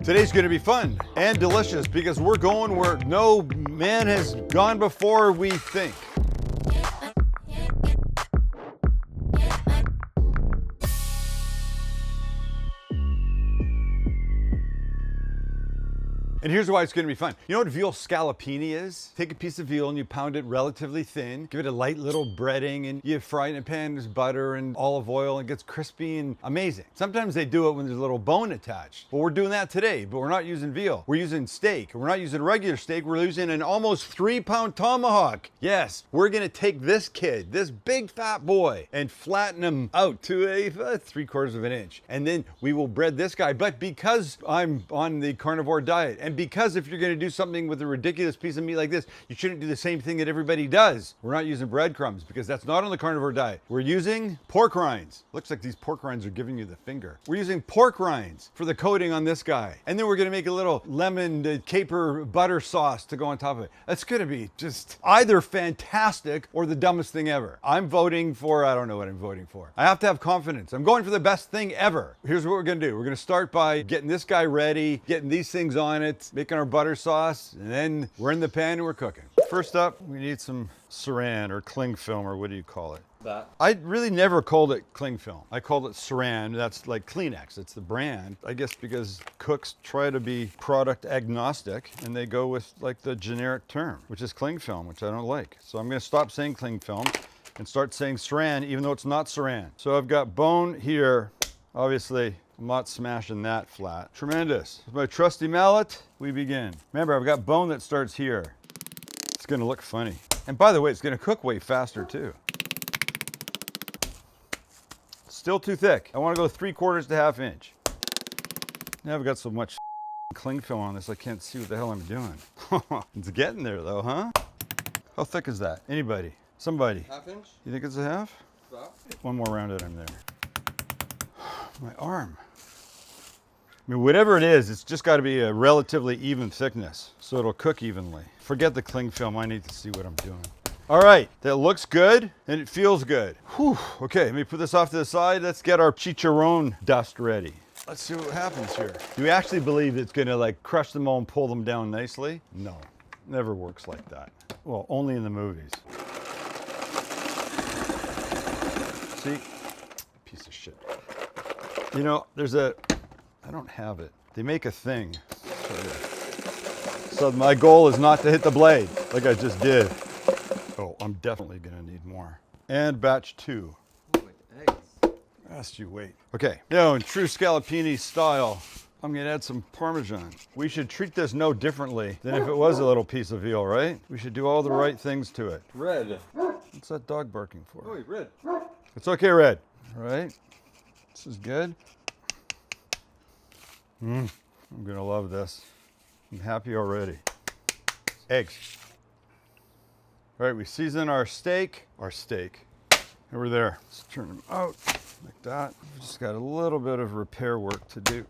Today's gonna be fun and delicious because we're going where no man has gone before, we think. And here's why it's gonna be fun. You know what veal scallopini is? Take a piece of veal and you pound it relatively thin, give it a light little breading, and you fry it in a pan, there's butter and olive oil, and it gets crispy and amazing. Sometimes they do it when there's a little bone attached. Well, we're doing that today, but we're not using veal. We're using steak. We're not using regular steak, we're using an almost 3-pound tomahawk. Yes, we're gonna take this kid, this big fat boy, and flatten him out to a 3/4 of an inch. And then we will bread this guy. But because I'm on the carnivore diet, and because if you're gonna do something with a ridiculous piece of meat like this, you shouldn't do the same thing that everybody does. We're not using breadcrumbs because that's not on the carnivore diet. We're using pork rinds. Looks like these pork rinds are giving you the finger. We're using pork rinds for the coating on this guy. And then we're gonna make a little lemon caper butter sauce to go on top of it. That's gonna be just either fantastic or the dumbest thing ever. I'm voting for, I don't know what I'm voting for. I have to have confidence. I'm going for the best thing ever. Here's what we're gonna do. We're gonna start by getting this guy ready, getting these things on it, making our butter sauce, and then we're in the pan and we're cooking. First up, we need some saran or cling film, or what do you call it? That. I really never called it cling film. I called it saran. That's like Kleenex. It's the brand. I guess because cooks try to be product agnostic and they go with like the generic term, which is cling film, which I don't like. So I'm gonna stop saying cling film and start saying saran, even though it's not saran. So I've got bone here. Obviously, I'm not smashing that flat. Tremendous. With my trusty mallet, we begin. Remember, I've got bone that starts here. It's gonna look funny. And by the way, it's gonna cook way faster too. Still too thick. I wanna go 3/4 to 1/2 inch. Now I've got so much cling film on this, I can't see what the hell I'm doing. It's getting there though, huh? How thick is that? Anybody? Somebody? 1/2 inch? You think it's a half? About. One more round it, I'm there. My arm. I mean, whatever it is, it's just got to be a relatively even thickness so it'll cook evenly. Forget the cling film, I need to see what I'm doing. All right, that looks good and it feels good. Whew. Okay, let me put this off to the side. Let's get our chicharron dust ready. Let's see what happens here. Do we actually believe it's gonna like crush them all and pull them down nicely? No, never works like that. Well, only in the movies. See, piece of shit. You know, I don't have it. They make a thing. So my goal is not to hit the blade like I just did. Oh, I'm definitely gonna need more. And batch 2. With eggs. Asked you wait. Okay, now in true scallopini style, I'm gonna add some Parmesan. We should treat this no differently than if it was a little piece of veal, right? We should do all the right things to it. Red. What's that dog barking for? Oh, red. It's okay, Red. All right, this is good. I'm gonna love this. I'm happy already. Eggs. All right, we season our steak. Over there. Let's turn them out like that. We've just got a little bit of repair work to do.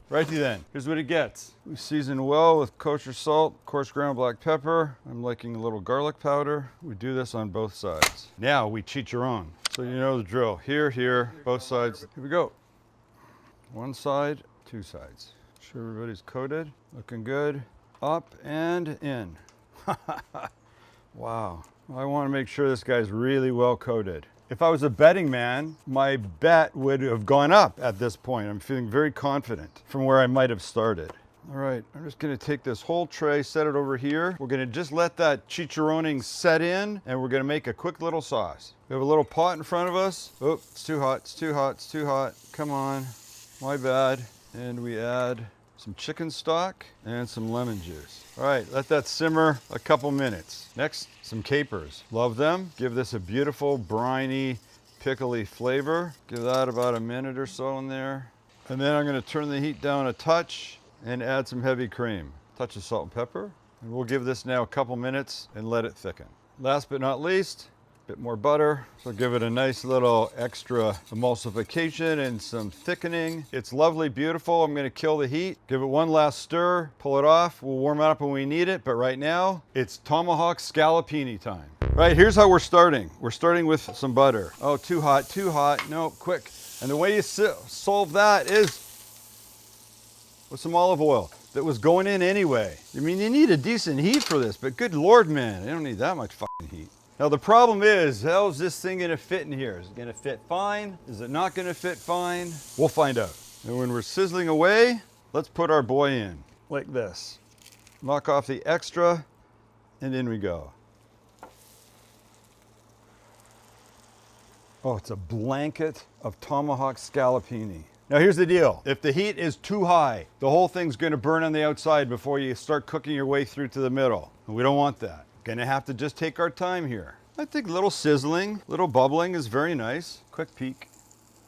Righty then, here's what it gets. We season well with kosher salt, coarse ground black pepper. I'm liking a little garlic powder. We do this on both sides. Now we chicharron. So you know the drill. Here, both sides. Here we go. One side, 2 sides. Sure everybody's coated. Looking good. Up and in. Wow. I want to make sure this guy's really well coated. If I was a betting man, my bet would have gone up at this point. I'm feeling very confident from where I might have started. All right, I'm just gonna take this whole tray, set it over here. We're gonna just let that chicharroning set in, and we're gonna make a quick little sauce. We have a little pot in front of us. Oh, it's too hot, it's too hot, it's too hot. Come on, my bad. And we add some chicken stock and some lemon juice. All right, let that simmer a couple minutes. Next, some capers. Love them. Give this a beautiful, briny, pickly flavor. Give that about a minute or so in there. And then I'm gonna turn the heat down a touch and add some heavy cream. Touch of salt and pepper. And we'll give this now a couple minutes and let it thicken. Last but not least, a bit more butter. So give it a nice little extra emulsification and some thickening. It's lovely, beautiful. I'm gonna kill the heat. Give it one last stir, pull it off. We'll warm it up when we need it, but right now, it's tomahawk scallopini time. Right, here's how we're starting. We're starting with some butter. Oh, too hot, no, quick. And the way you solve that is with some olive oil that was going in anyway. I mean, you need a decent heat for this, but good Lord, man, you don't need that much fucking heat. Now the problem is, how's this thing gonna fit in here? Is it gonna fit fine? Is it not gonna fit fine? We'll find out. And when we're sizzling away, let's put our boy in, like this. Knock off the extra, and in we go. Oh, it's a blanket of Tomahawk scallopini. Now here's the deal. If the heat is too high, the whole thing's gonna burn on the outside before you start cooking your way through to the middle. And we don't want that. Gonna have to just take our time here. I think little sizzling, little bubbling is very nice. Quick peek.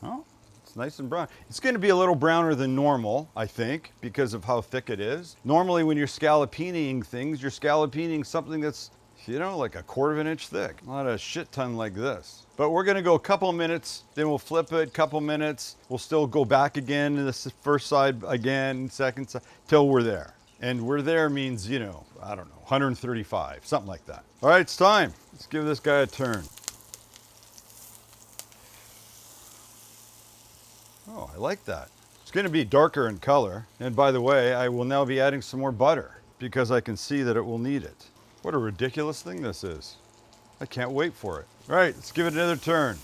Oh, it's nice and brown. It's gonna be a little browner than normal, I think, because of how thick it is. Normally when you're scallopiniing things, you're scallopiniing something that's, you know, like a quarter of an inch thick. Not a shit ton like this. But we're gonna go a couple minutes, then we'll flip it, couple minutes. We'll still go back again to the first side again, second side, till we're there. And we're there means, you know, I don't know, 135, something like that. All right, it's time. Let's give this guy a turn. Oh, I like that. It's gonna be darker in color. And by the way, I will now be adding some more butter because I can see that it will need it. What a ridiculous thing this is. I can't wait for it. All right, let's give it another turn.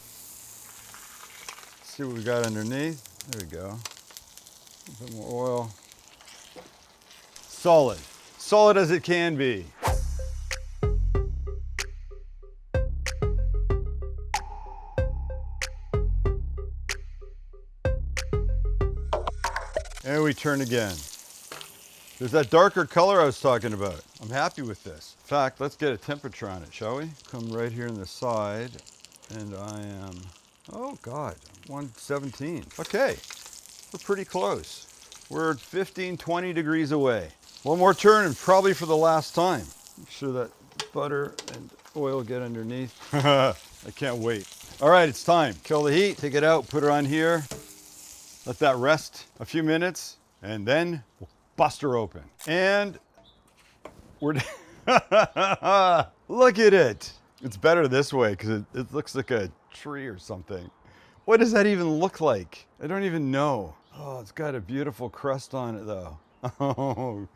Let's see what we got underneath. There we go. A bit more oil. Solid. Solid as it can be. And we turn again. There's that darker color I was talking about. I'm happy with this. In fact, let's get a temperature on it, shall we? Come right here on the side, and I am, oh God, 117. Okay, we're pretty close. We're 15, 20 degrees away. One more turn, and probably for the last time. Make sure that butter and oil get underneath. I can't wait. All right, it's time. Kill the heat, take it out, put it on here. Let that rest a few minutes, and then we'll bust her open. And we're look at it. It's better this way because it looks like a tree or something. What does that even look like? I don't even know. Oh, it's got a beautiful crust on it though. Oh,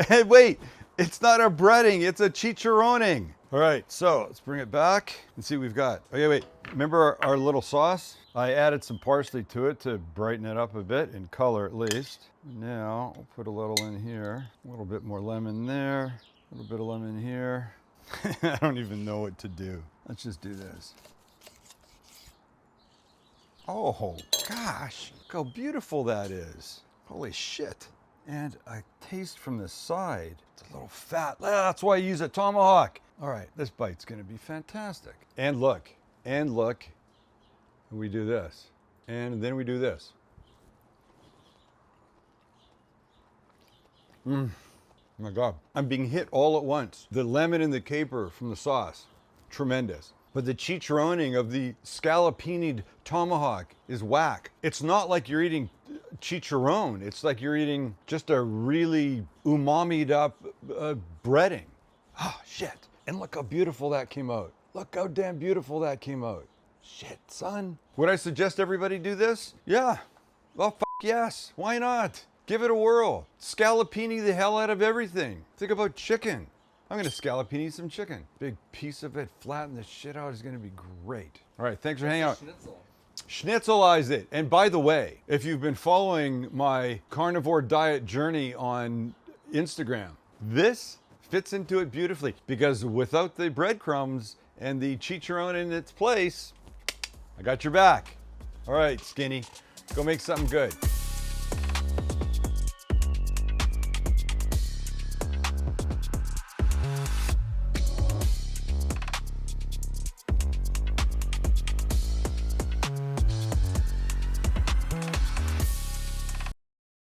and wait, it's not a breading, it's a chicharroning. All right, so let's bring it back and see what we've got. Okay, wait, remember our little sauce? I added some parsley to it to brighten it up a bit, in color at least. Now, we'll put a little in here, a little bit more lemon there, a little bit of lemon here. I don't even know what to do. Let's just do this. Oh, gosh, look how beautiful that is. Holy shit. And a taste from the side. It's a little fat. That's why I use a tomahawk. All right, this bite's gonna be fantastic. And look, we do this. And then we do this. Oh my God. I'm being hit all at once. The lemon and the caper from the sauce, tremendous. But the chicharroning of the scallopinied tomahawk is whack. It's not like you're eating chicharron. It's like you're eating just a really umami'd up breading. Oh, shit. And look how beautiful that came out. Look how damn beautiful that came out. Shit, son. Would I suggest everybody do this? Yeah. Well, yes. Why not? Give it a whirl. Scallopini the hell out of everything. Think about chicken. I'm gonna scallopini some chicken. Big piece of it, flatten the shit out, is gonna be great. All right, thanks for hanging out. Schnitzelize it. And by the way, if you've been following my carnivore diet journey on Instagram, this fits into it beautifully because without the breadcrumbs and the chicharron in its place, I got your back. All right, skinny, go make something good.